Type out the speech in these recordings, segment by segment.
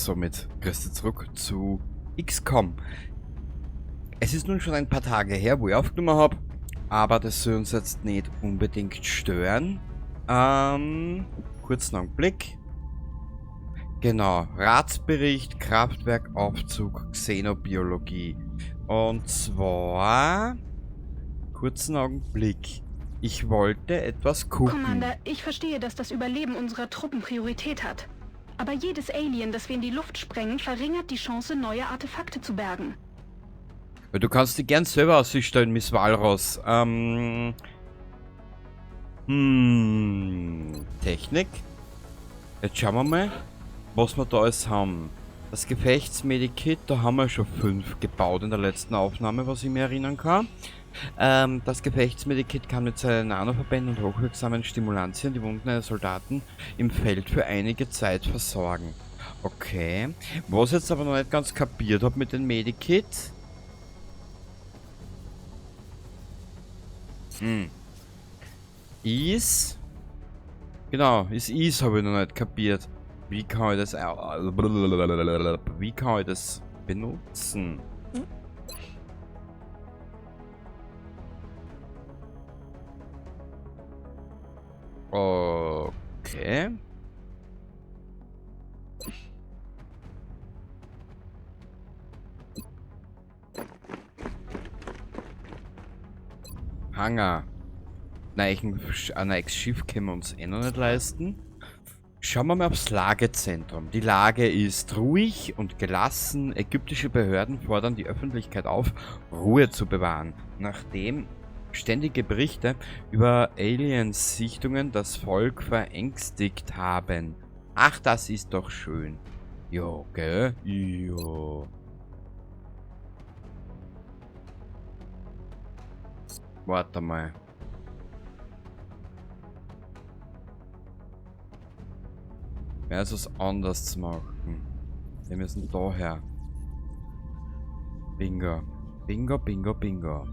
somit grüß dich zurück zu XCOM. Es ist nun schon ein paar Tage her, wo ich aufgenommen habe, aber das soll uns jetzt nicht unbedingt stören. Kurzen Augenblick. Genau, Ratsbericht, Kraftwerkaufzug, Xenobiologie. Und zwar, kurzen Augenblick. Ich wollte etwas gucken. Commander, ich verstehe, dass das Überleben unserer Truppen Priorität hat. Aber jedes Alien, das wir in die Luft sprengen, verringert die Chance, neue Artefakte zu bergen. Du kannst dich gern selber ausstellen, Miss Walross. Technik. Jetzt schauen wir mal, was wir da alles haben. Das Gefechtsmedikit, da haben wir schon 5 gebaut in der letzten Aufnahme, was ich mir erinnern kann. Das Gefechtsmedikit kann mit seinen Nanoverbänden und hochwirksamen Stimulantien die Wunden eines Soldaten im Feld für einige Zeit versorgen. Okay. Was ich jetzt aber noch nicht ganz kapiert habe mit dem Medikit. Genau, ist habe ich noch nicht kapiert. Wie kann ich das benutzen? Okay. Hangar. Ein neues Schiff können wir uns eh noch nicht leisten. Schauen wir mal aufs Lagezentrum. Die Lage ist ruhig und gelassen. Ägyptische Behörden fordern die Öffentlichkeit auf, Ruhe zu bewahren, nachdem ständige Berichte über Aliens-Sichtungen das Volk verängstigt haben. Ach, das ist doch schön. Jo, gell? Jo. Warte mal. Wäre es was anderes zu machen. Wir müssen daher. Bingo. Bingo, bingo, bingo.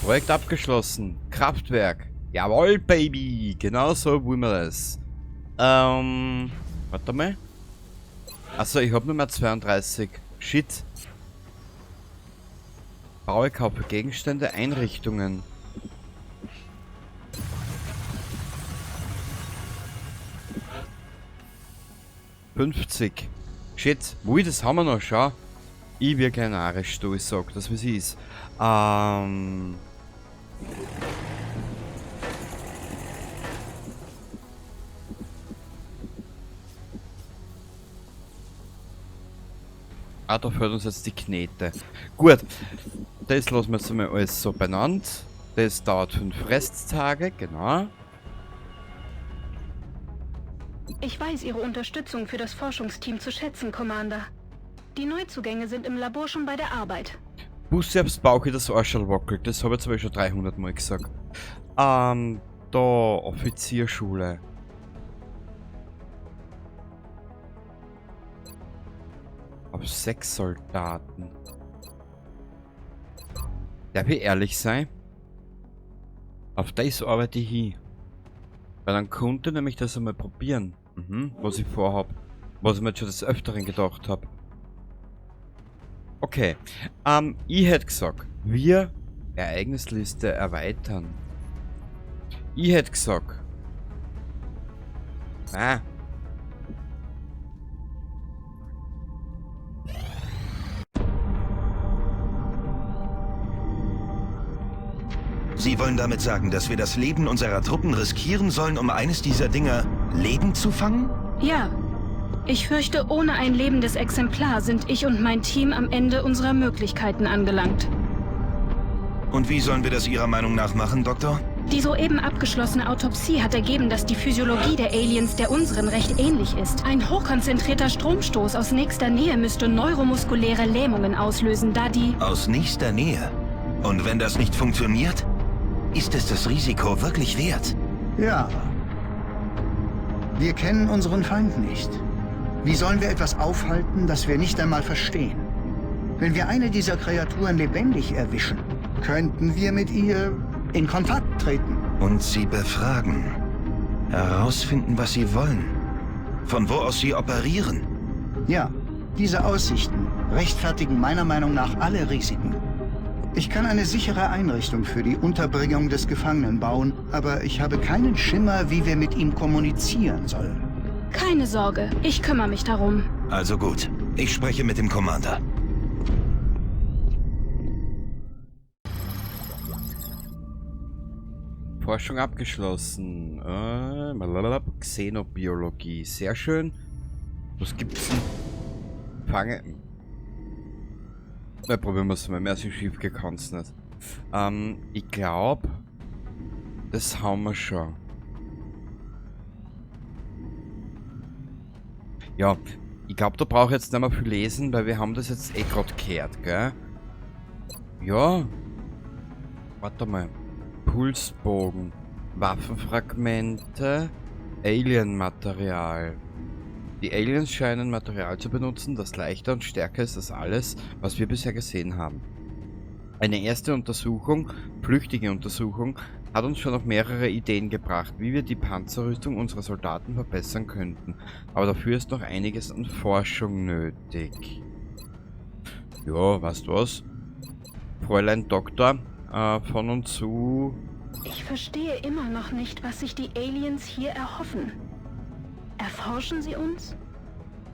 Projekt abgeschlossen. Kraftwerk. Jawohl, Baby. Genau so wollen wir das. Warte mal. Achso, ich habe nur mehr 32. Shit. Baue, kaufe Gegenstände, Einrichtungen. $50. Shit. Ui, das haben wir noch, schau. Ich will kein Arisch, du, ich sag das, wie sie ist. Da fällt uns jetzt die Knete. Gut, das lassen wir jetzt mal alles so benannt. Das dauert 5 Resttage, genau. Ich weiß Ihre Unterstützung für das Forschungsteam zu schätzen, Commander. Die Neuzugänge sind im Labor schon bei der Arbeit. Busse aufs Bauch, das Arschel wackelt. Das habe ich zwar schon 300 Mal gesagt. Da, Offizierschule. Auf 6 Soldaten. Darf ich ehrlich sein? Auf das arbeite ich hin. Weil dann konnte nämlich das einmal probieren. Was ich vorhab. Was ich mir jetzt schon des Öfteren gedacht habe. Okay. Ich hätte gesagt, wir Ereignisliste erweitern. Ich hätte gesagt. Sie wollen damit sagen, dass wir das Leben unserer Truppen riskieren sollen, um eines dieser Dinger lebend zu fangen? Ja. Ich fürchte, ohne ein lebendes Exemplar sind ich und mein Team am Ende unserer Möglichkeiten angelangt. Und wie sollen wir das Ihrer Meinung nach machen, Doktor? Die soeben abgeschlossene Autopsie hat ergeben, dass die Physiologie der Aliens der unseren recht ähnlich ist. Ein hochkonzentrierter Stromstoß aus nächster Nähe müsste neuromuskuläre Lähmungen auslösen, da die... Aus nächster Nähe? Und wenn das nicht funktioniert? Ist es das Risiko wirklich wert? Ja. Wir kennen unseren Feind nicht. Wie sollen wir etwas aufhalten, das wir nicht einmal verstehen? Wenn wir eine dieser Kreaturen lebendig erwischen, könnten wir mit ihr in Kontakt treten. Und sie befragen. Herausfinden, was sie wollen. Von wo aus sie operieren. Ja, diese Aussichten rechtfertigen meiner Meinung nach alle Risiken. Ich kann eine sichere Einrichtung für die Unterbringung des Gefangenen bauen, aber ich habe keinen Schimmer, wie wir mit ihm kommunizieren sollen. Keine Sorge, ich kümmere mich darum. Also gut, ich spreche mit dem Commander. Forschung abgeschlossen. Xenobiologie. Sehr schön. Was gibt's denn? Fange. Na, probieren wir es mal. Mehr so schief gekannt's nicht. Ich glaube, das haben wir schon. Ja, ich glaube, da brauche ich jetzt nicht mehr viel lesen, weil wir haben das jetzt eh gerade gehört, gell? Ja. Warte mal. Pulsbogen. Waffenfragmente. Alien-Material. Die Aliens scheinen Material zu benutzen, das leichter und stärker ist als alles, was wir bisher gesehen haben. Eine erste Untersuchung, flüchtige Untersuchung, hat uns schon auf mehrere Ideen gebracht, wie wir die Panzerrüstung unserer Soldaten verbessern könnten. Aber dafür ist noch einiges an Forschung nötig. Ja, weißt du was? Fräulein Doktor, von und zu... Ich verstehe immer noch nicht, was sich die Aliens hier erhoffen. Erforschen sie uns?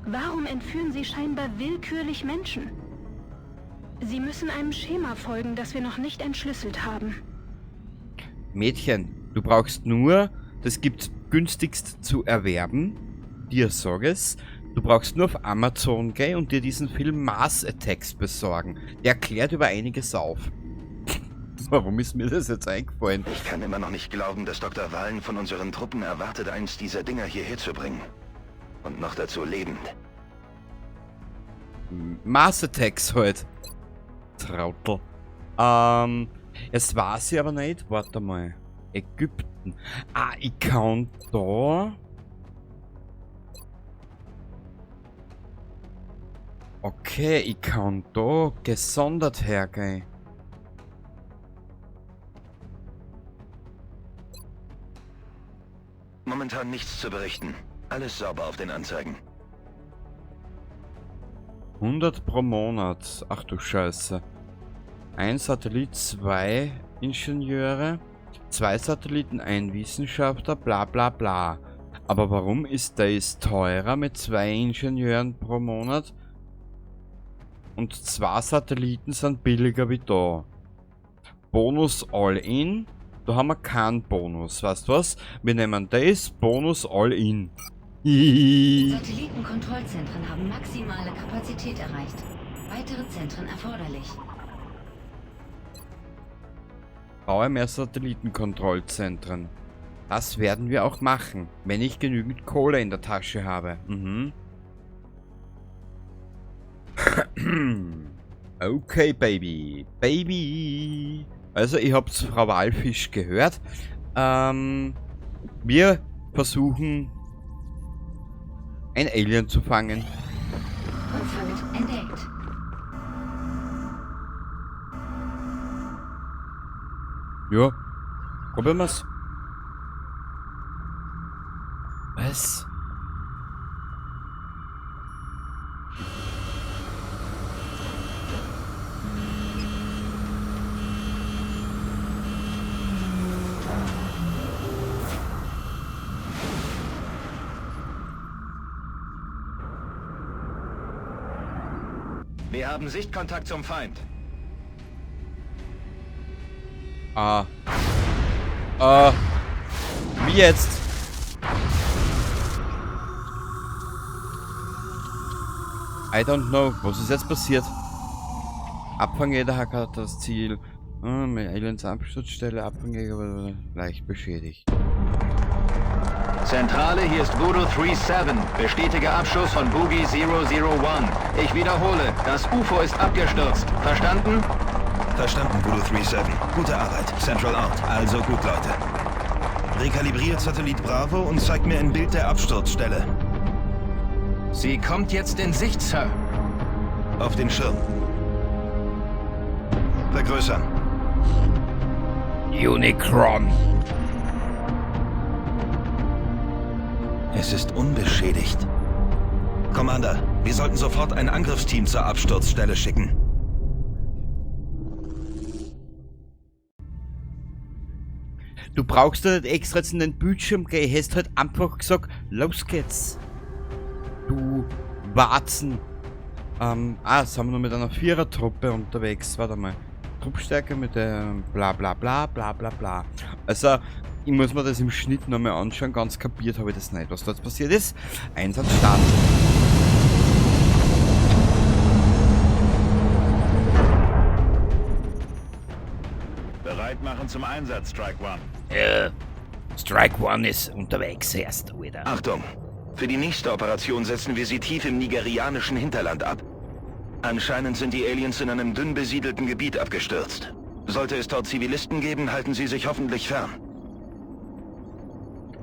Warum entführen sie scheinbar willkürlich Menschen? Sie müssen einem Schema folgen, das wir noch nicht entschlüsselt haben. Mädchen, du brauchst nur, das gibt's günstigst zu erwerben, dir sag es. Du brauchst nur auf Amazon gehen und dir diesen Film Mars Attacks besorgen. Der klärt über einiges auf. Warum ist mir das jetzt eingefallen? Ich kann immer noch nicht glauben, dass Dr. Valen von unseren Truppen erwartet, eins dieser Dinger hierher zu bringen. Und noch dazu lebend. Mars Attacks halt. Trautel. Es war sie aber nicht. Warte mal. Ägypten. Ah, ich kann da... Okay, ich kann da gesondert hergehen. Momentan nichts zu berichten. Alles sauber auf den Anzeigen. 100 pro Monat. Ach du Scheiße. Ein Satellit, 2 Ingenieure, 2 Satelliten, ein Wissenschaftler, bla bla bla. Aber warum ist das teurer mit 2 Ingenieuren pro Monat? Und 2 Satelliten sind billiger wie da. Bonus All-In. Da haben wir keinen Bonus. Weißt du was? Wir nehmen das Bonus All-In. Satellitenkontrollzentren haben maximale Kapazität erreicht. Weitere Zentren erforderlich. Baue mehr Satellitenkontrollzentren. Das werden wir auch machen, wenn ich genügend Kohle in der Tasche habe. Okay, Baby. Baby. Also, ihr habt Frau Walfisch gehört. Wir versuchen, ein Alien zu fangen. Konflikt entdeckt. Ja, probieren wir's. Was? Wir haben Sichtkontakt zum Feind. Wie jetzt? I don't know. Was ist jetzt passiert? Abfang jeder Hacker hat das Ziel. Mit Aliens Absturzstelle Abfangjäger wurde leicht beschädigt. Zentrale, hier ist Voodoo 37. Bestätige Abschuss von Boogie 001. Ich wiederhole, das UFO ist abgestürzt. Verstanden? Verstanden, Voodoo 37. Gute Arbeit. Central out. Also gut, Leute. Rekalibriert Satellit Bravo und zeigt mir ein Bild der Sie kommt jetzt in Sicht, Sir. auf den Schirm. vergrößern. Unicron. Es ist unbeschädigt. Commander, wir sollten sofort ein Angriffsteam zur Absturzstelle schicken. Du brauchst ja nicht extra jetzt in den Bildschirm gehen, hast halt einfach gesagt, los geht's. Du Warzen. Jetzt sind wir noch mit einer Vierertruppe unterwegs. Warte mal. Truppstärke mit der bla bla bla bla bla bla. Also, ich muss mir das im Schnitt nochmal anschauen. Ganz kapiert habe ich das nicht, was dort passiert ist. Einsatz starten. Bereit machen zum Einsatz, Strike One. Strike One ist unterwegs erst wieder. Achtung! Für die nächste Operation setzen wir sie tief im nigerianischen Hinterland ab. Anscheinend sind die Aliens in einem dünn besiedelten Gebiet abgestürzt. Sollte es dort Zivilisten geben, halten sie sich hoffentlich fern.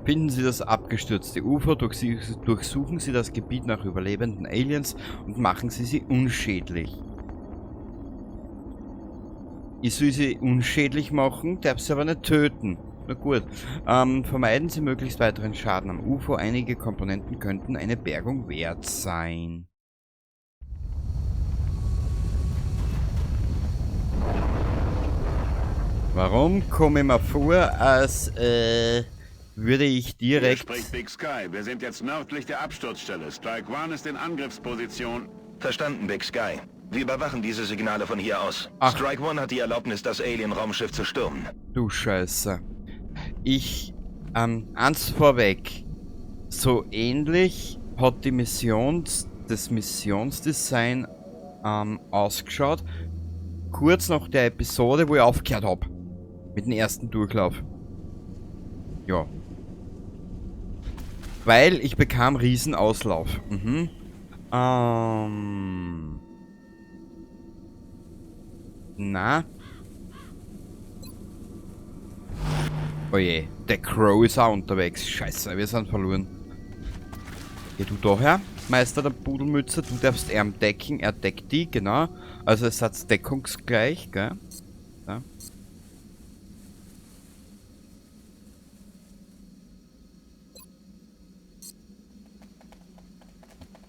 Finden Sie das abgestürzte Ufer, durchsuchen Sie das Gebiet nach überlebenden Aliens und machen Sie sie unschädlich. Ich will sie unschädlich machen, darf sie aber nicht töten. Na gut. Vermeiden Sie möglichst weiteren Schaden am UFO. Einige Komponenten könnten eine Bergung wert sein. Warum komme ich mir vor, als würde ich Hier direkt... spricht Big Sky. Wir sind jetzt nördlich der Absturzstelle. Strike One ist in Angriffsposition. Verstanden, Big Sky. Wir überwachen diese Signale von hier aus. Ach. Strike One hat die Erlaubnis, das Alien-Raumschiff zu stürmen. Du Scheiße. Eins vorweg. So ähnlich hat das Missionsdesign ausgeschaut. Kurz nach der Episode, wo ich aufgehört habe. Mit dem ersten Durchlauf. Ja. Weil ich bekam Riesenauslauf. Na. Oje, der Crow ist auch unterwegs. Scheiße, wir sind verloren. Geh du daher, Meister der Pudelmütze. Du darfst er decken, er deckt die, genau. Also es hat deckungsgleich, gell? Ja.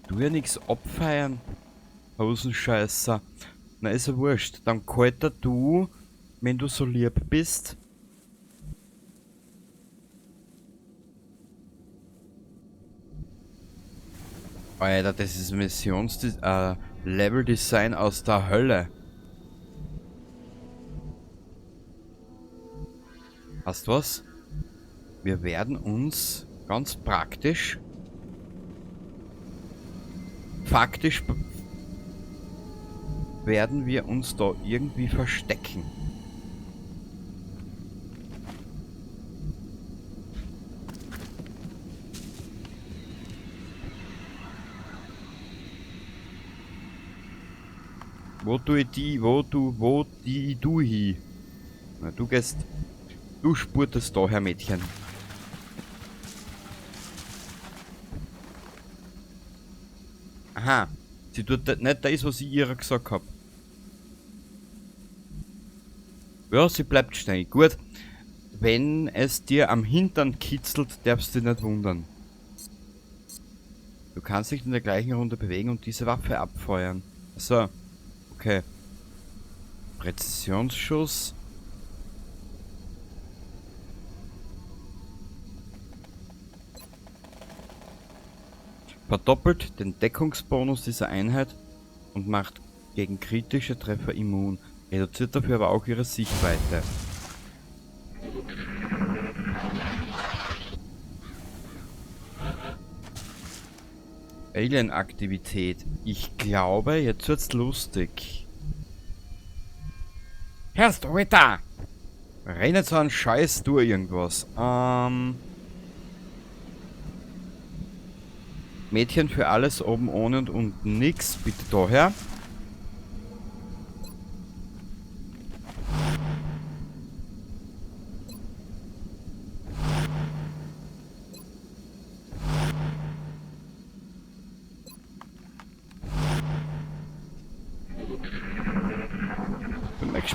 Du ja nix abfeiern. Hosenscheißer. Na, ist ja wurscht. Dann kalter du, wenn du so lieb bist. Alter, das ist Level-Design aus der Hölle. Weißt du was? Wir werden uns ganz praktisch... Faktisch werden wir uns da irgendwie verstecken. Wo du hi? Na, du spurtest daher, Mädchen. Aha, sie tut nicht das, was ich ihr gesagt habe. Ja, sie bleibt stehen. Gut, wenn es dir am Hintern kitzelt, darfst du dich nicht wundern. Du kannst dich in der gleichen Runde bewegen und diese Waffe abfeuern. So, okay. Präzisionsschuss. Verdoppelt den Deckungsbonus dieser Einheit und macht gegen kritische Treffer immun. Reduziert dafür aber auch ihre Sichtweite. Alien-Aktivität. Ich glaube, jetzt wird's lustig. Hörst du da? Renn jetzt so einen Scheiß durch irgendwas. Mädchen für alles, oben ohne und unten nix. Bitte daher.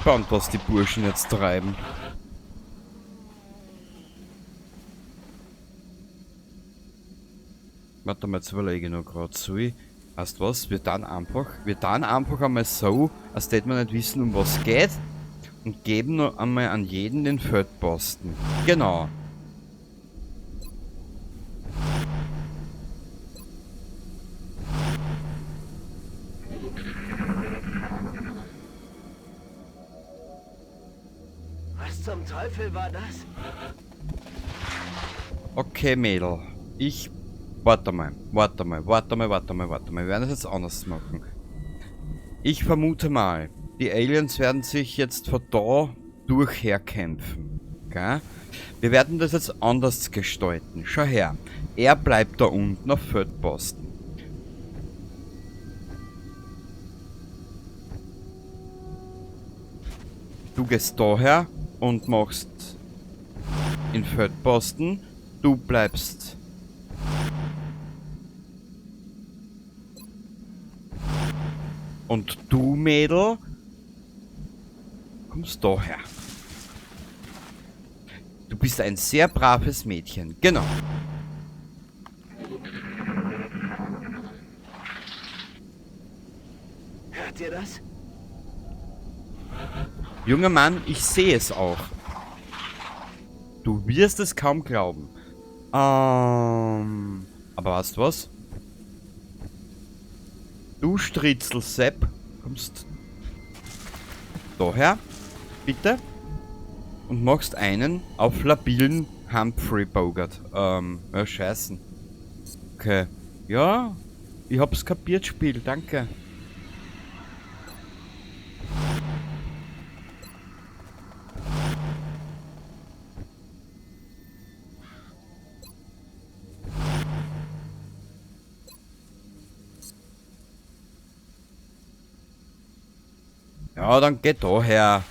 gespannt, was die Burschen jetzt treiben. Warte mal, jetzt überlege ich noch gerade. Soll ich, weißt du was? Wir tun einfach einmal so, als hätten wir nicht wissen, um was geht. Und geben noch einmal an jeden den Feldposten. Genau. Was zum Teufel war das? Okay, Mädel. Warte mal. Wir werden das jetzt anders machen. Ich vermute mal, die Aliens werden sich jetzt von da durchherkämpfen. Okay? Wir werden das jetzt anders gestalten. Schau her. Er bleibt da unten auf Feldposten. Du gehst daher und machst in Feldposten. Du bleibst und du, Mädel, kommst daher. Du bist ein sehr braves Mädchen. Genau. Hört ihr das? Junger Mann, ich sehe es auch. Du wirst es kaum glauben. Aber weißt du was? Du Stritzelsepp, kommst daher, bitte, und machst einen auf labilen Humphrey Bogart. Ja, scheißen. Okay. Ja, ich hab's kapiert, Spiel, danke. Ja, dann geh daher.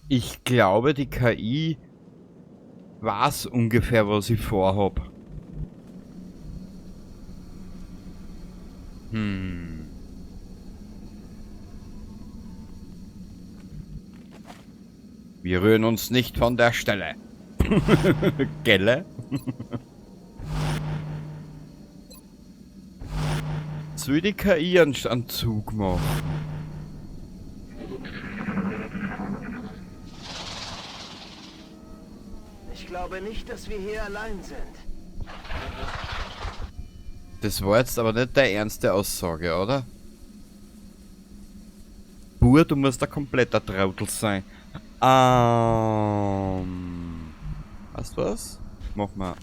Ich glaube, die KI weiß ungefähr, was ich vorhab. Wir rühren uns nicht von der Stelle. Gelle? Soll die KI einen Zug machen? Ich glaube nicht, dass wir hier allein sind. Das war jetzt aber nicht der ernste Aussage, oder? Bur, du musst ein kompletter Trottel sein. Weißt du was? Mach mal.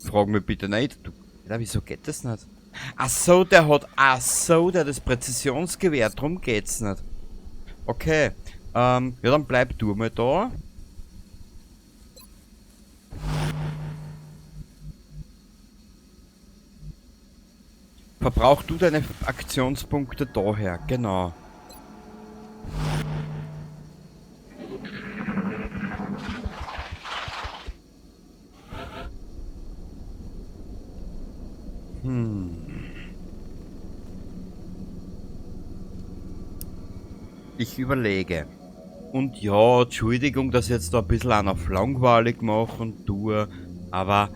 Frag mich bitte nicht. Du, ja, wieso geht das nicht? Ach so, der hat das Präzisionsgewehr, drum geht's nicht. Okay. Ja, dann bleib du mal da. Verbrauch du deine Aktionspunkte daher, genau. Ich überlege. Und ja, Entschuldigung, dass ich jetzt da ein bisschen einen auf langweilig mache und tue, aber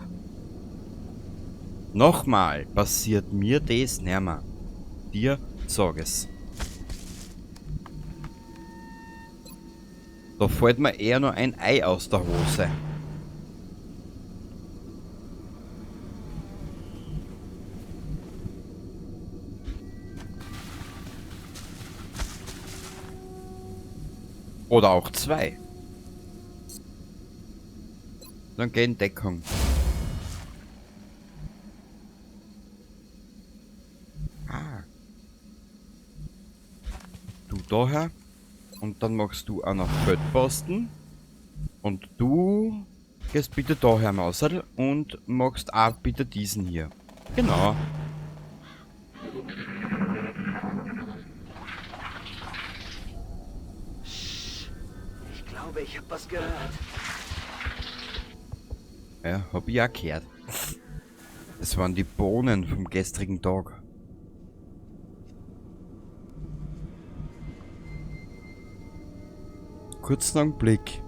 nochmal passiert mir das nimmer. Dir sag es. Da fällt mir eher nur ein Ei aus der Hose. Oder auch zwei. Dann geh in Deckung. Du daher. Und dann machst du einen auf Feldposten. Und du gehst bitte daher, Mausel. Und machst auch bitte diesen hier. Genau. glaube, ich habe was gehört. Ja, hab ich auch gehört. Das waren die Bohnen vom gestrigen Tag. Kurzen Augenblick.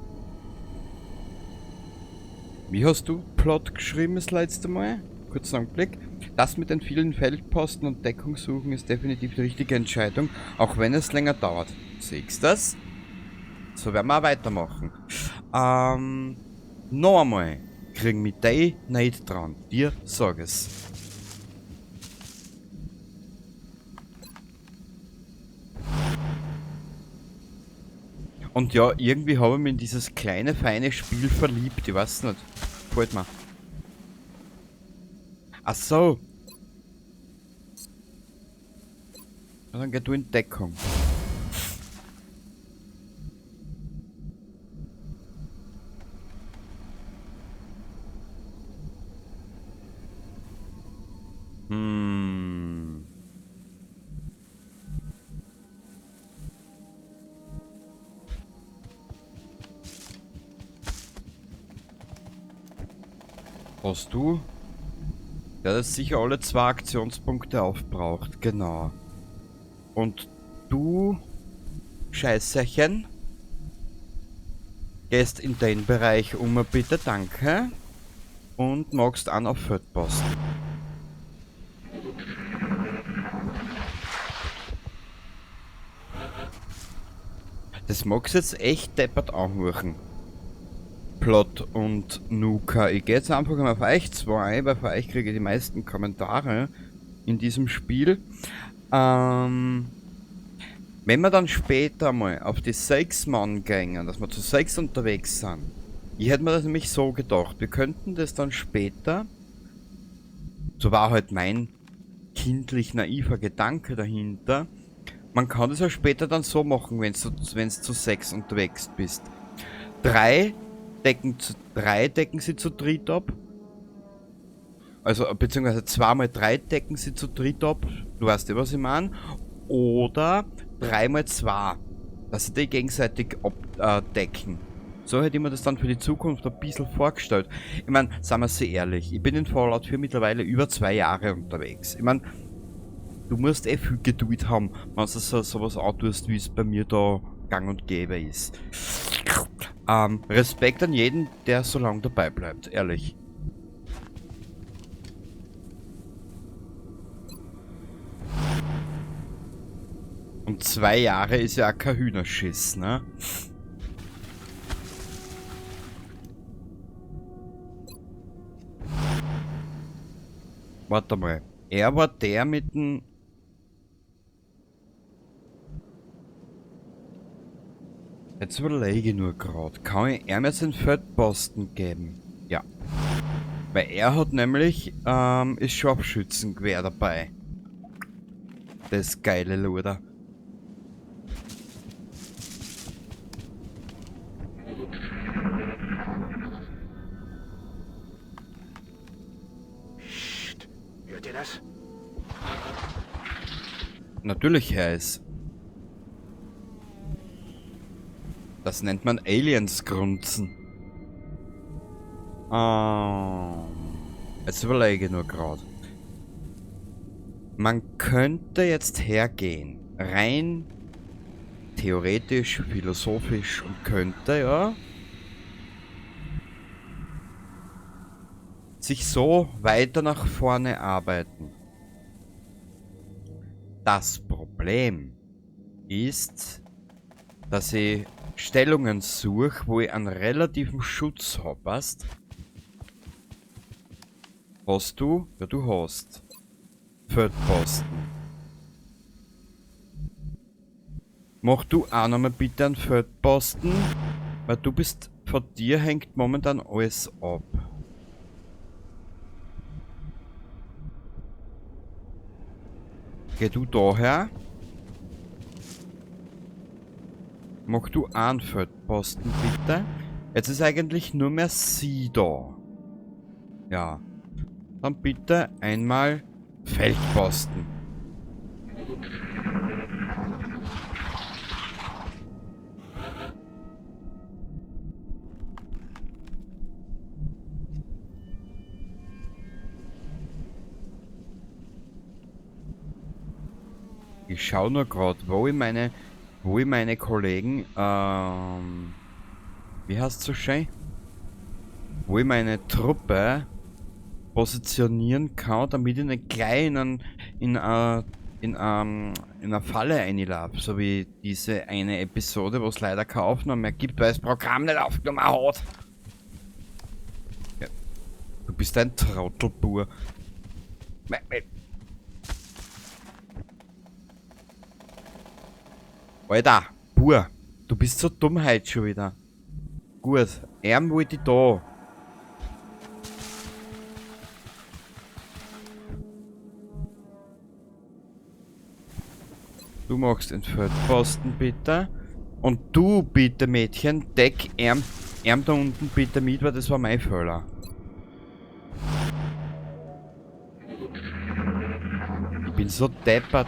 Wie hast du Plot geschrieben das letzte Mal? Kurzen Augenblick. Das mit den vielen Feldposten und Deckungssuchen ist definitiv die richtige Entscheidung, auch wenn es länger dauert. Siehst du das? So werden wir auch weitermachen. Noch einmal. Kriegen mit dir nicht dran. Dir sag es. Und ja, irgendwie habe ich mich in dieses kleine, feine Spiel verliebt. Ich weiß nicht. Gefällt mir. Ach so. Ja, dann geh du in Deckung. Hast du? Der hat sicher alle 2 Aktionspunkte aufbraucht, genau. Und du, Scheißerchen, gehst in den Bereich bitte, danke. Und magst an auf Feldposten. Das magst jetzt echt deppert anhören. Plot und Nuka. Ich gehe jetzt einfach mal auf euch zwei ein, weil für euch kriege ich die meisten Kommentare in diesem Spiel. Wenn wir dann später mal auf die 6 Mann gehen, dass wir zu 6 unterwegs sind, ich hätte mir das nämlich so gedacht, wir könnten das dann später, so war halt mein kindlich naiver Gedanke dahinter, man kann das ja später dann so machen, wenn du zu 6 unterwegs bist. 3 decken sie zu dritt ab. Also, beziehungsweise 2 mal 3 decken sie zu dritt ab. Du weißt ja, was ich meine. Oder 3 mal 2. Dass sie die gegenseitig abdecken. So hätte ich mir das dann für die Zukunft ein bisschen vorgestellt. Ich meine, sagen wir sehr ehrlich, ich bin in Fallout 4 mittlerweile über 2 Jahre unterwegs. Ich meine, du musst viel Geduld haben, wenn du sowas antust, wie es bei mir da gang und gäbe ist. Respekt an jeden, der so lange dabei bleibt, ehrlich. Und 2 Jahre ist ja auch kein Hühnerschiss, ne? Warte mal. Er war der mit dem... Jetzt überlege ich nur gerade, kann ich ihm jetzt einen Feldposten geben? Ja. Weil er hat nämlich das Scharfschützengewehr dabei. Das geile Luder. Psst. Hört ihr das? Natürlich, Herr ist. Das nennt man Aliens grunzen. Jetzt überlege ich nur gerade. Man könnte jetzt hergehen, rein theoretisch, philosophisch und könnte, ja, sich so weiter nach vorne arbeiten. Das Problem ist, dass ich Stellungen suche, wo ich einen relativen Schutz habe, weißt? Hast du? Ja, du hast. Feldposten. Mach du auch nochmal bitte einen Feldposten, weil du bist, von dir hängt momentan alles ab. Geh du daher. Mach du einen Feldposten bitte. Jetzt ist eigentlich nur mehr sie da. Ja. Dann bitte einmal Feldposten. Ich schaue nur gerade, wo ich meine Kollegen, wie heißt so schön? Wo ich meine Truppe positionieren kann, damit ich nicht gleich in einer Falle einlaufe, so wie diese eine Episode, wo es leider keine Aufnahme mehr gibt, weil das Programm nicht aufgenommen hat. Ja. Du bist ein Trottelbur. Alter, Bur, du bist so dumm heute schon wieder. Gut, wollte ich da. Du machst den Feldposten bitte. Und du bitte, Mädchen, deck da unten bitte mit, weil das war mein Fehler. Ich bin so deppert.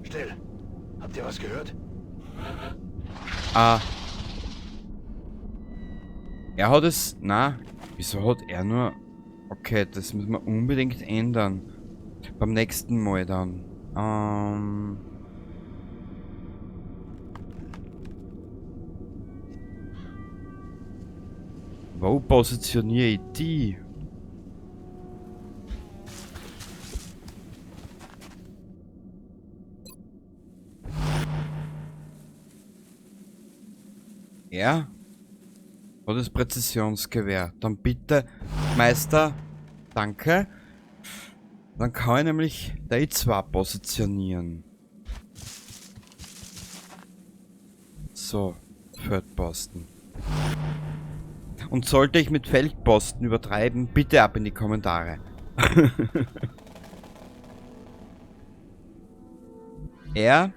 Still. Habt ihr was gehört? Er hat es... Na, wieso hat er nur... Okay, das müssen wir unbedingt ändern. Beim nächsten Mal dann. Wo positioniere ich die? Ja? Oder das Präzisionsgewehr? Dann bitte, Meister, danke. Dann kann ich nämlich die 2 positionieren. So, Feldposten. Und sollte ich mit Feldposten übertreiben, bitte ab in die Kommentare. Er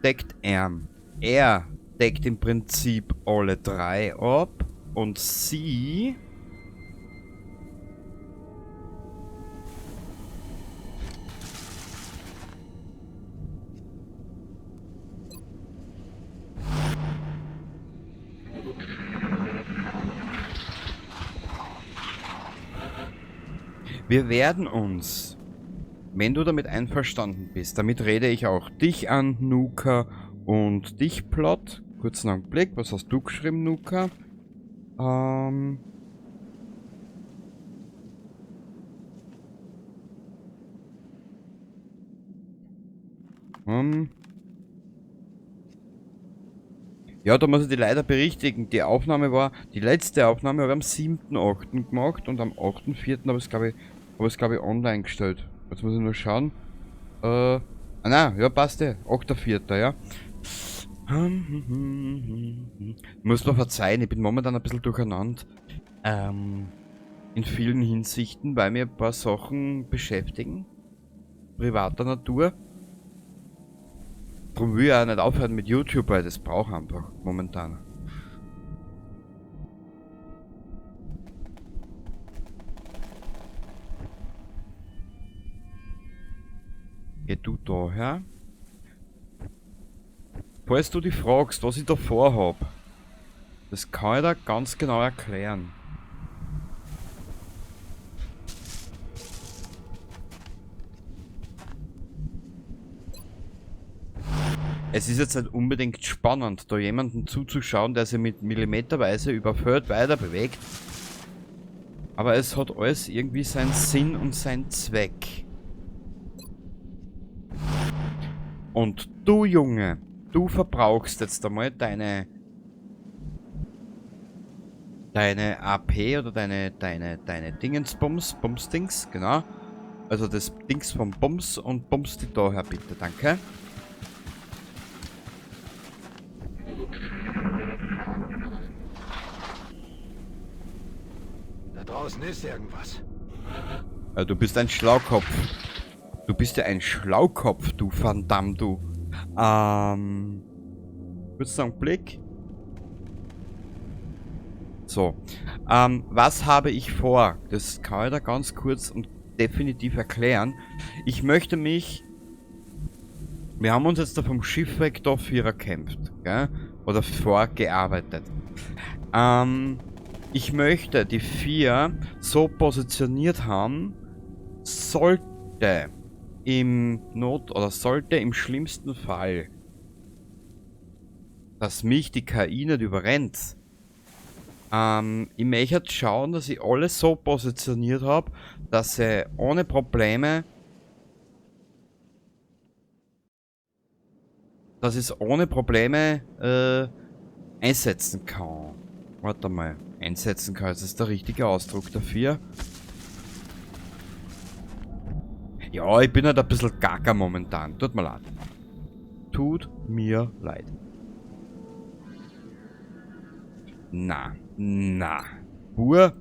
deckt Arm. Er deckt im Prinzip alle 3 ab. Und sie... Wir werden uns, wenn du damit einverstanden bist, damit rede ich auch dich an, Nuka, und dich, Plot. Kurzen Augenblick, was hast du geschrieben, Nuka? Ja, da muss ich die leider berichtigen. Die letzte Aufnahme habe ich am 7.8. gemacht und am 8.4. habe ich es glaube ich online gestellt. Jetzt muss ich nur schauen. Nein, ja passt ja. 8.4. ja. Muss mir verzeihen, ich bin momentan ein bisschen durcheinander. In vielen Hinsichten, weil mir ein paar Sachen beschäftigen. Privater Natur. Darum will ich auch nicht aufhören mit YouTube, weil das braucht einfach momentan. Geh du daher. Falls du dich fragst, was ich da vorhab, das kann ich dir ganz genau erklären. Es ist jetzt nicht unbedingt spannend, da jemanden zuzuschauen, der sich mit millimeterweise über Feld weiter bewegt. Aber es hat alles irgendwie seinen Sinn und seinen Zweck. Und du, Junge, du verbrauchst jetzt einmal deine AP oder deine Dingensbums, Bumsdings, genau. Also das Dings vom Bums und bumst die daher bitte, danke. Da draußen ist irgendwas. Du bist ein Schlaukopf. Du bist ja ein Schlaukopf, du verdammt, du. Kurz einen Blick. So. Was habe ich vor? Das kann ich da ganz kurz und definitiv erklären. Ich möchte mich... Wir haben uns jetzt da vom Schiff weg da Vierer kämpft, gell? Oder vorgearbeitet. Ich möchte die 4 so positioniert haben, sollte sollte im schlimmsten Fall, dass mich die KI nicht überrennt, ich möchte jetzt schauen, dass ich alles so positioniert habe, dass ich ohne Probleme einsetzen kann. Warte mal, einsetzen kann, das ist der richtige Ausdruck dafür. Ja, ich bin halt ein bisschen gaga momentan. Tut mir leid. Tut mir leid. Na. Pur.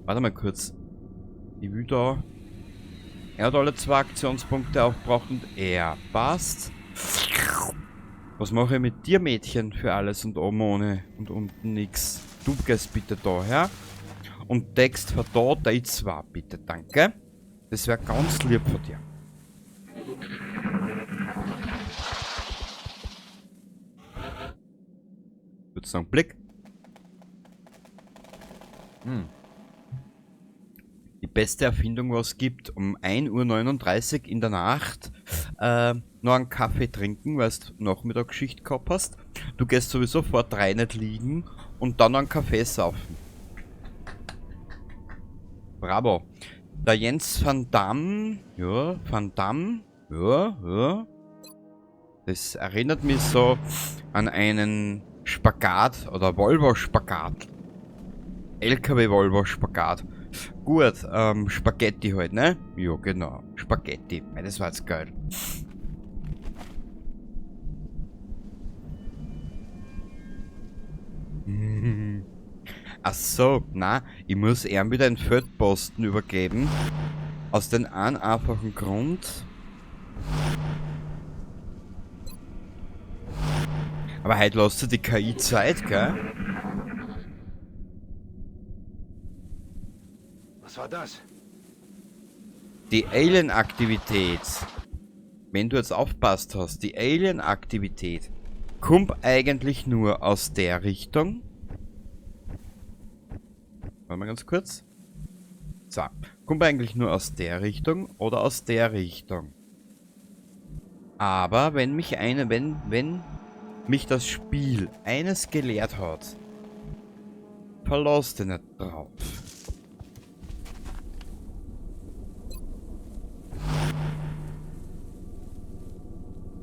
Warte mal kurz. Ich will da... Er hat alle 2 Aktionspunkte aufgebraucht und er passt. Was mache ich mit dir, Mädchen, für alles und oben ohne und unten nix? Du gehst bitte da her. Und Text für da, die 2, bitte, danke. Das wäre ganz lieb von dir. Kurz noch einen Blick. Die beste Erfindung, was es gibt, um 1:39 Uhr in der Nacht noch einen Kaffee trinken, weil du Nachmittagsschicht gehabt hast. Du gehst sowieso vor 3 nicht liegen und dann noch einen Kaffee saufen. Bravo. Der Jens Van Damme, ja. Das erinnert mich so an einen Spagat oder Volvo-Spagat. LKW-Volvo-Spagat. Gut, Spaghetti halt, ne? Ja, genau. Spaghetti. Das war jetzt geil. Ach so, na, ich muss ihm wieder einen Feldposten übergeben. Aus dem einfachen Grund. Aber heute lässt du die KI Zeit, gell? Was war das? Die Alien-Aktivität. Wenn du jetzt aufpasst hast, die Alien-Aktivität kommt eigentlich nur aus der Richtung. Warte mal ganz kurz. So, kommt eigentlich nur aus der Richtung oder aus der Richtung. Aber wenn mich das Spiel eines gelehrt hat, verlass dich nicht drauf.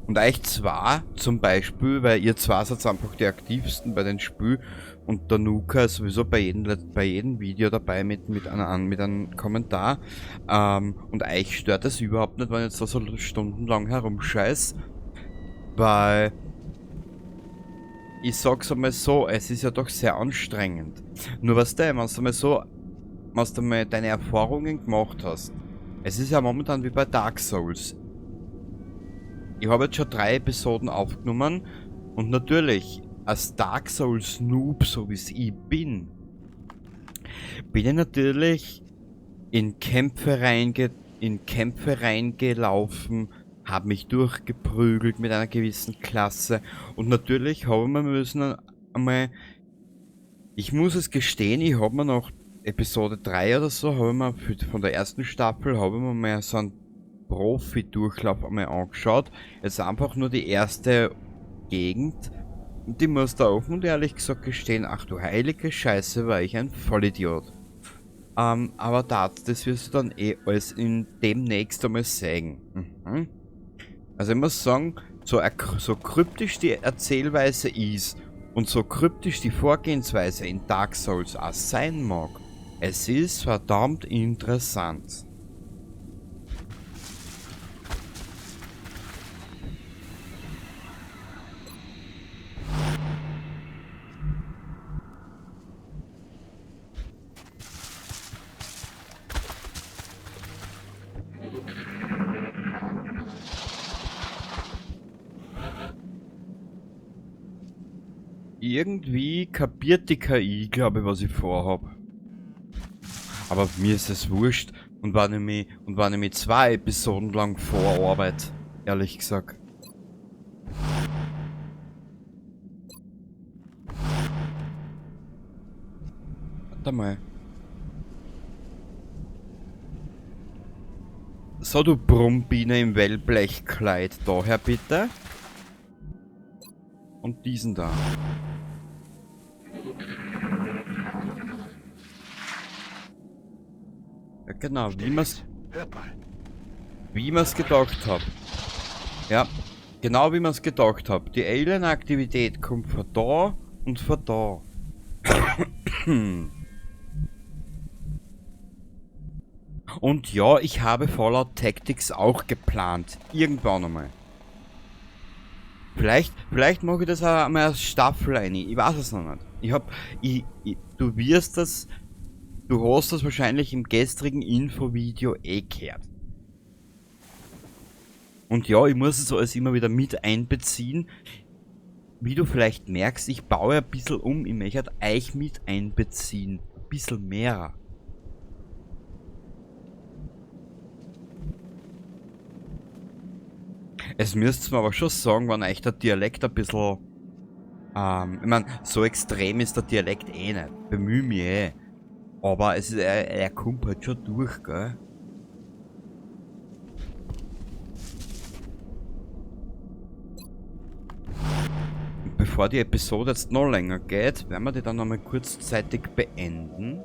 Und euch zwar, zum Beispiel, weil ihr zwar seid einfach die aktivsten bei den Spielen und der Nuka ist sowieso bei jedem Video dabei mit einem Kommentar. Und euch stört es überhaupt nicht, wenn ich jetzt da so stundenlang herumscheiß. Weil ich sag's einmal so, es ist ja doch sehr anstrengend. Nur was wenn du mal deine Erfahrungen gemacht hast. Es ist ja momentan wie bei Dark Souls. Ich habe jetzt schon 3 Episoden aufgenommen und natürlich, als Dark Souls Noob, so wie ich bin ich natürlich in Kämpfe reingelaufen, habe mich durchgeprügelt mit einer gewissen Klasse und natürlich haben wir müssen einmal, ich muss es gestehen, ich habe mir noch Episode 3 oder so, von der ersten Staffel, habe ich mir mal so einen Profi-Durchlauf einmal angeschaut. Jetzt einfach nur die erste Gegend. Und ich muss da offen und ehrlich gesagt gestehen, ach du heilige Scheiße, war ich ein Vollidiot. Aber das wirst du dann alles demnächst einmal sehen. Also ich muss sagen, so kryptisch die Erzählweise ist und so kryptisch die Vorgehensweise in Dark Souls auch sein mag, es ist verdammt interessant. Irgendwie kapiert die KI, glaube ich, was ich vorhab. Aber mir ist es wurscht und war nämlich 2 Episoden lang Vorarbeit, ehrlich gesagt. Warte mal. So, du Brummbiene im Wellblechkleid. Daher bitte. Und diesen da. Ja, genau, Hört mal. wie man's gedacht hab. Ja, genau wie man's gedacht hab. Die Alien-Aktivität kommt von da und von da. Und ja, ich habe Fallout Tactics auch geplant. Irgendwann einmal. Vielleicht mache ich das auch mal als Staffel rein. Ich weiß es noch nicht. Du hast das wahrscheinlich im gestrigen Infovideo gehört. Und ja, ich muss es alles immer wieder mit einbeziehen. Wie du vielleicht merkst, ich baue ein bisschen um. Ich möchte euch mit einbeziehen. Ein bisschen mehr. Es müsst mir aber schon sagen, wenn euch der Dialekt ein bisschen... ich meine, so extrem ist der Dialekt eh nicht. Bemühe mich eh. Aber es ist, er kommt halt schon durch, gell? Und bevor die Episode jetzt noch länger geht, werden wir die dann nochmal kurzzeitig beenden.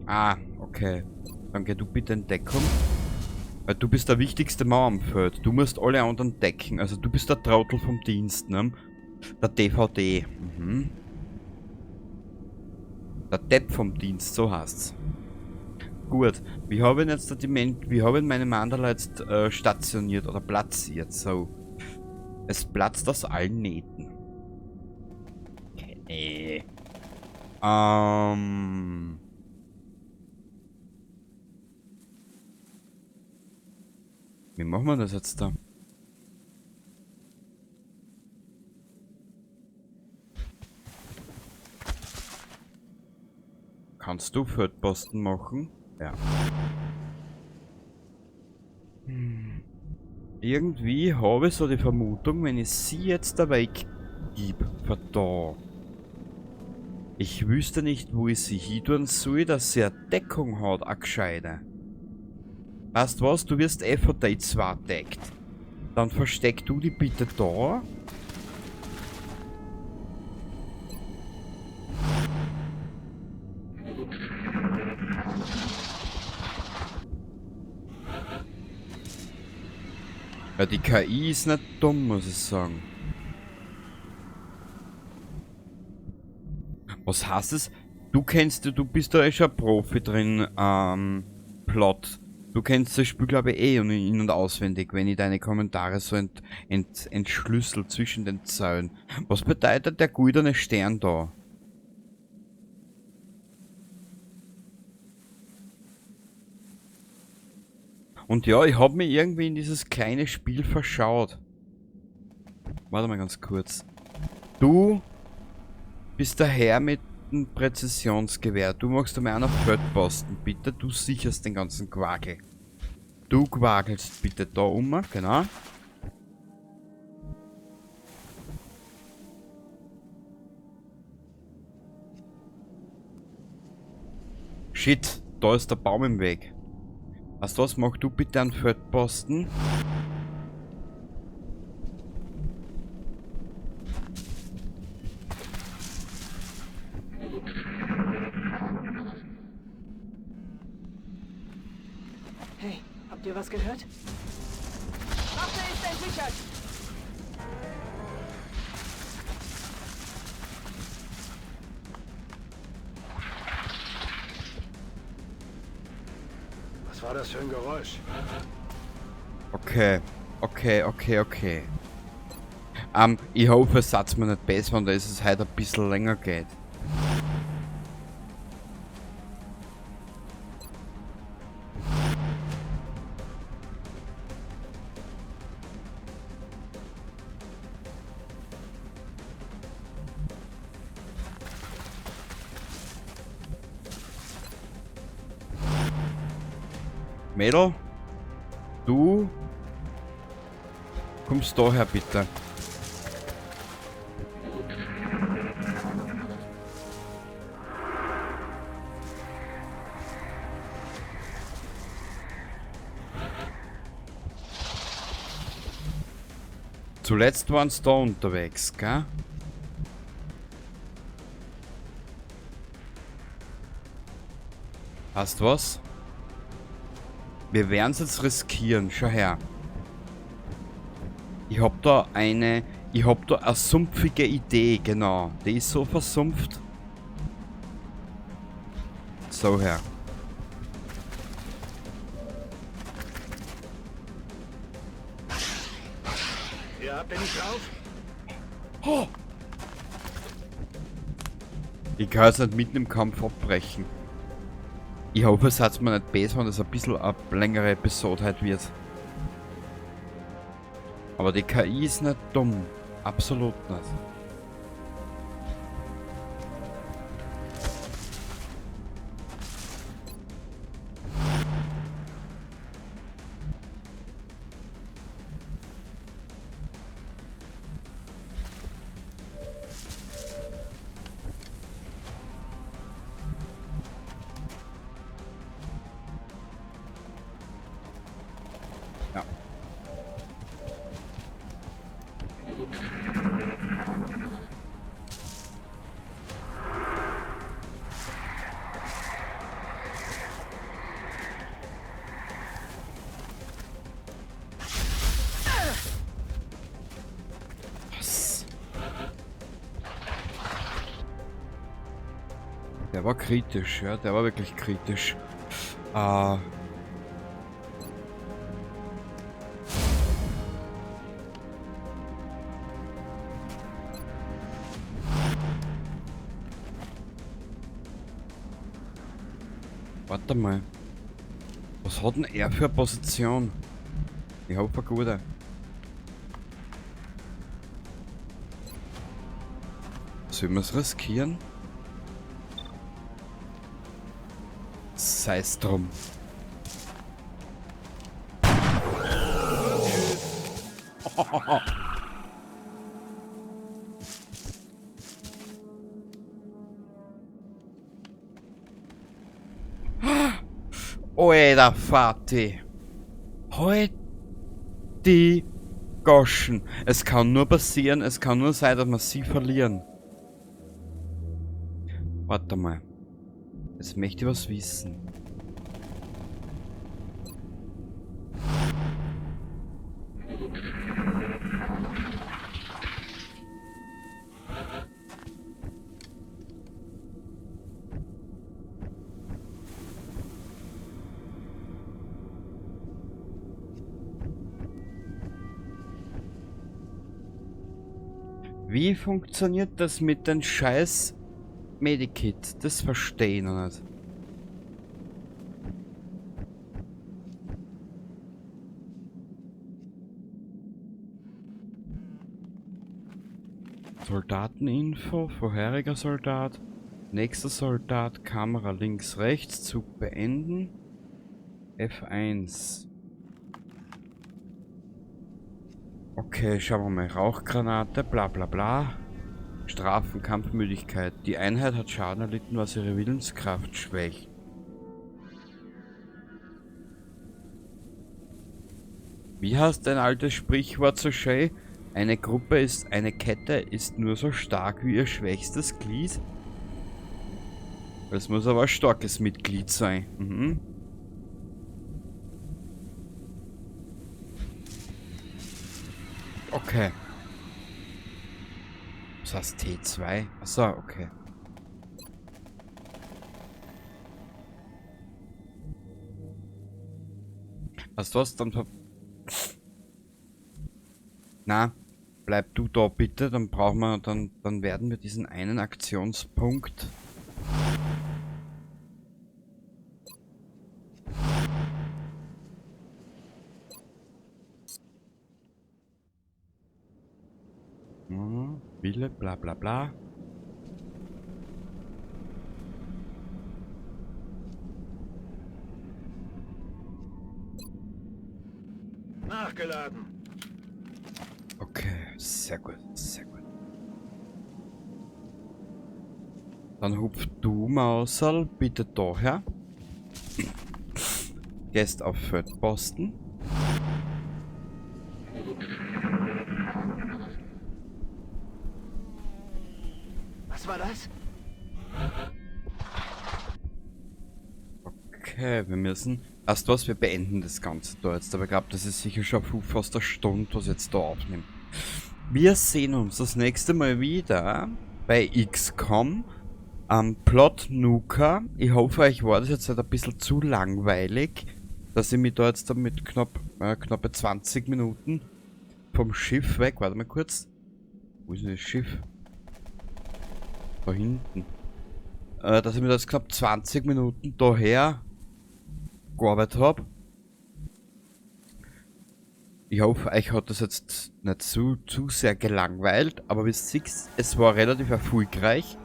Ah, okay. Dann geh du bitte in Deckung. Weil du bist der wichtigste Mann am Feld. Du musst alle anderen decken. Also du bist der Trottel vom Dienst, ne? Der DVD. Mhm. Der Depp vom Dienst, so heißt's. Gut. Wir haben jetzt meine Mandala jetzt stationiert oder platziert. So. Es platzt aus allen Nähten. Okay. Wie machen wir das jetzt da? Kannst du Feldposten machen? Ja. Irgendwie habe ich so die Vermutung, wenn ich sie jetzt da weggebe, von da. Ich wüsste nicht, wo ich sie hin tun soll, dass sie eine Deckung hat, eine gescheite. Weißt was, du wirst von die 2 deckt. Dann versteck du die bitte da. Ja, die KI ist nicht dumm, muss ich sagen. Was heißt es? Du bist da schon Profi drin, Plot. Du kennst das Spiel, glaube ich, in- und auswendig, wenn ich deine Kommentare so entschlüssel zwischen den Zeilen. Was bedeutet der goldene Stern da? Und ja, ich habe mir irgendwie in dieses kleine Spiel verschaut. Warte mal ganz kurz. Du bist der Herr mit dem Präzisionsgewehr. Du machst einmal einen Feldposten, bitte. Du sicherst den ganzen Quagel. Du quagelst bitte da genau. Shit, da ist der Baum im Weg. Weißt du was, mach du bitte einen Feldposten. Hey, habt ihr was gehört? Waffe ist entsichert! Was war das für ein Geräusch? Okay. Ich hoffe, es sagt mir nicht besser, und da ist es heute ein bisschen länger geht. Mädel, du kommst daher bitte. Zuletzt waren sie da unterwegs, gell? Hast was? Wir werden es jetzt riskieren. Schau her. Ich hab da eine sumpfige Idee, genau. Die ist so versumpft. So her. Ja, bin ich drauf? Oh. Ich kann jetzt nicht mitten im Kampf abbrechen. Ich hoffe, es hat mir nicht besser, wenn es ein bisschen eine längere Episode heute wird. Aber die KI ist nicht dumm. Absolut nicht. Ja. Was? Der war kritisch, ja, der war wirklich kritisch. Warte mal. Was hat denn er für eine Position? Ich hoffe, eine gute. Sollen wir es riskieren? Sei's drum. Alter Vati. Halt die Goschen. Es kann nur passieren, es kann nur sein, dass wir sie verlieren. Warte mal. Jetzt möchte ich was wissen. Wie funktioniert das mit den scheiß Medikit? Das verstehe ich noch nicht. Soldateninfo, vorheriger Soldat, nächster Soldat, Kamera links, rechts, Zug beenden, F1. Okay, schauen wir mal. Rauchgranate, bla bla bla. Strafen, Kampfmüdigkeit. Die Einheit hat Schaden erlitten, was ihre Willenskraft schwächt. Wie heißt ein altes Sprichwort so schön? Eine Kette ist nur so stark wie ihr schwächstes Glied. Es muss aber ein starkes Mitglied sein. Mhm. Okay. Was heißt T2? Achso, okay. Weißt du was? Dann na, bleib du da bitte, dann brauchen wir, dann werden wir diesen einen Aktionspunkt. Wille, bla bla bla. Nachgeladen. Okay, sehr gut, sehr gut. Dann hupf du, Mausal, bitte daher. Gehst auf Feldposten. Was war das? Okay, wir müssen... Weißt du was, wir beenden das Ganze da jetzt. Aber ich glaube, das ist sicher schon fast eine Stunde, was ich jetzt da aufnehme. Wir sehen uns das nächste Mal wieder bei XCOM am Plot Nuka. Ich hoffe, euch war das jetzt halt ein bisschen zu langweilig, dass ich mich da jetzt mit knappe 20 Minuten vom Schiff weg... Warte mal kurz. Wo ist denn das Schiff? Da hinten. Dass ich mir das knapp 20 Minuten daher gearbeitet habe. Ich hoffe, euch hat das jetzt nicht zu sehr gelangweilt, aber wie ihr seht, es war relativ erfolgreich.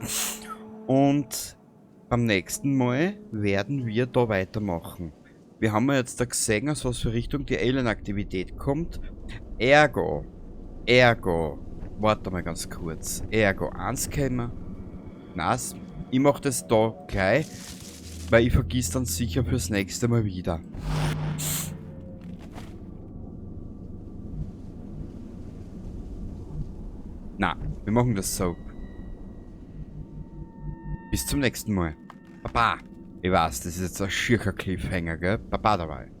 Und beim nächsten Mal werden wir da weitermachen. Wir haben ja jetzt da gesehen, aus was für Richtung die Alien-Aktivität kommt. Ergo, warte mal ganz kurz. Ergo 1 käme. Nein, ich mache das da gleich, weil ich vergiss dann sicher fürs nächste Mal wieder. Na, wir machen das so. Bis zum nächsten Mal. Baba. Ich weiß, das ist jetzt ein schiercher Cliffhanger, gell? Baba dabei.